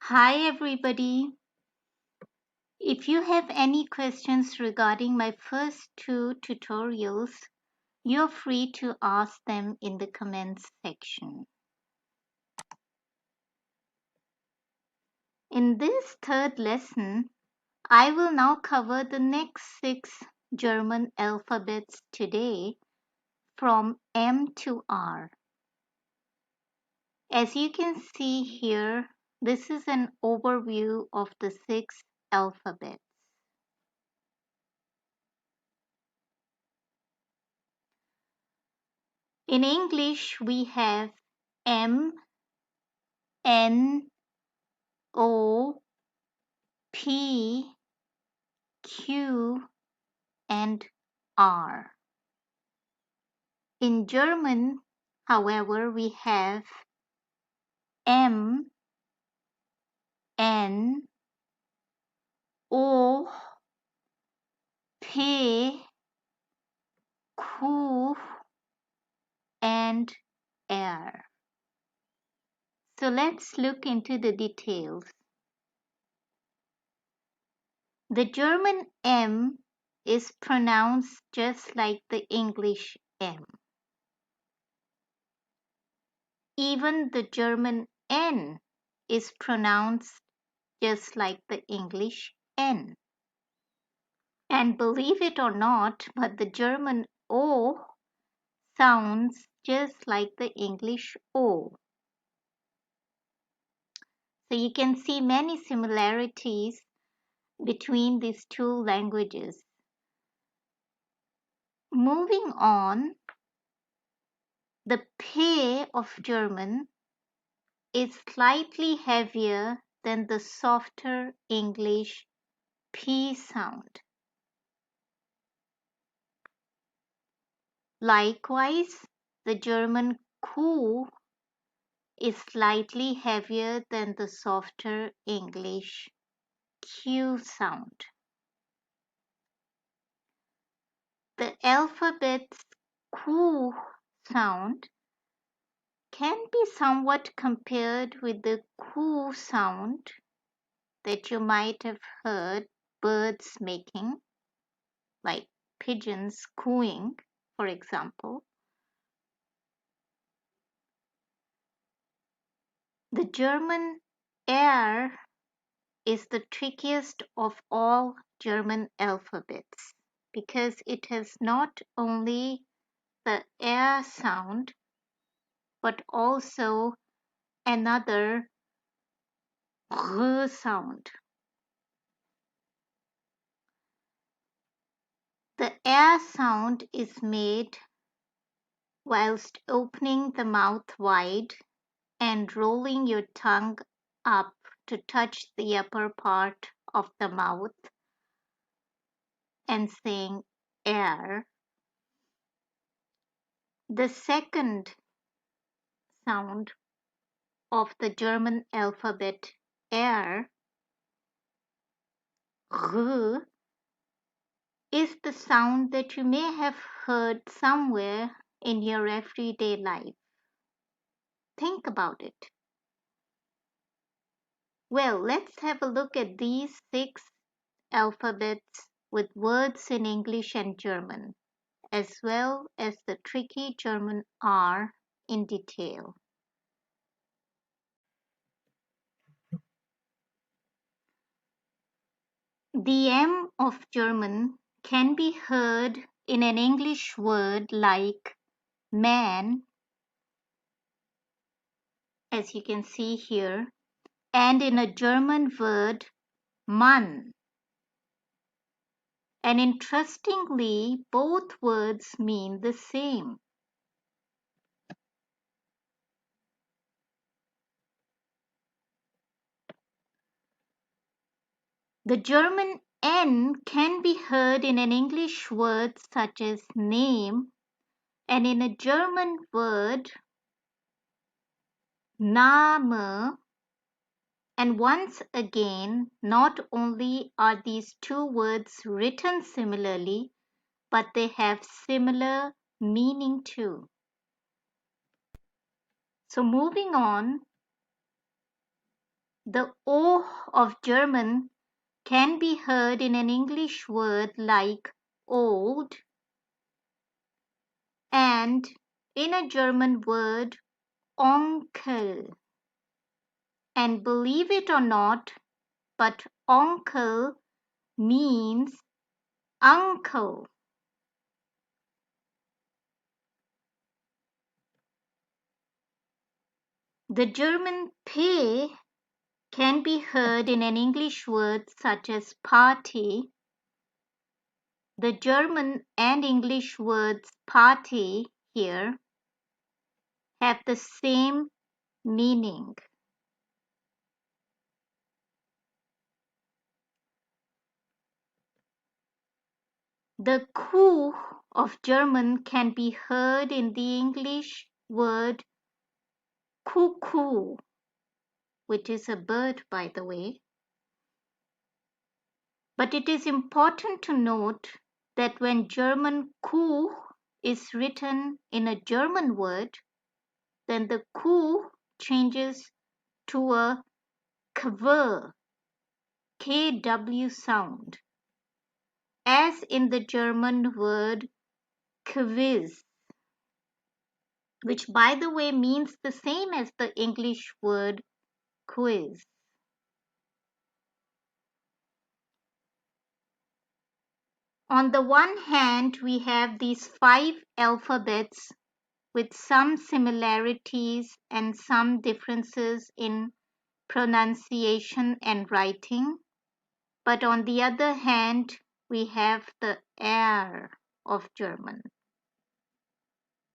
Hi everybody. If you have any questions regarding my first two tutorials, you're free to ask them in the comments section. In this third lesson, I will now cover the next 6 German alphabets today from M to R. As you can see here, this is an overview of the 6 alphabets. In English, we have M, N, O, P, Q, and R. In German, however, we have M, N, O, P, Q, and R. So let's look into the details. The German M is pronounced just like the English M. Even the German N is pronounced just like the English N. And believe it or not, but the German O sounds just like the English O. So you can see many similarities between these two languages. Moving on, the P of German is slightly heavier than the softer English P sound. Likewise, the German Q is slightly heavier than the softer English Q sound. The alphabet's Q sound can be somewhat compared with the Q sound that you might have heard birds making, like pigeons cooing, for example. The German R is the trickiest of all German alphabets because it has not only the R sound but also another R sound. The R sound is made whilst opening the mouth wide and rolling your tongue up to touch the upper part of the mouth and saying air. The second sound of the German alphabet air, R, is the sound that you may have heard somewhere in your everyday life. Think about it. Well, let's have a look at these 6 alphabets with words in English and German, as well as the tricky German R in detail. The M of German can be heard in an English word like man, as you can see here, and in a German word Mann. And interestingly, both words mean the same. The German N can be heard in an English word such as name and in a German word Name. And once again, not only are these two words written similarly, but they have similar meaning too. So moving on, The O of German can be heard in an English word like old and in a German word Onkel. And believe it or not, but Onkel means uncle. The German P can be heard in an English word such as party. The German and English words party here have the same meaning. The Q of German can be heard in the English word cuckoo, which is a bird, by the way. But it is important to note that when German Q is written in a German word, then the Q changes to a kw, KW sound, as in the German word quiz, which by the way means the same as the English word quiz. On the one hand, we have these 5 alphabets with some similarities and some differences in pronunciation and writing. But on the other hand, we have the R of German.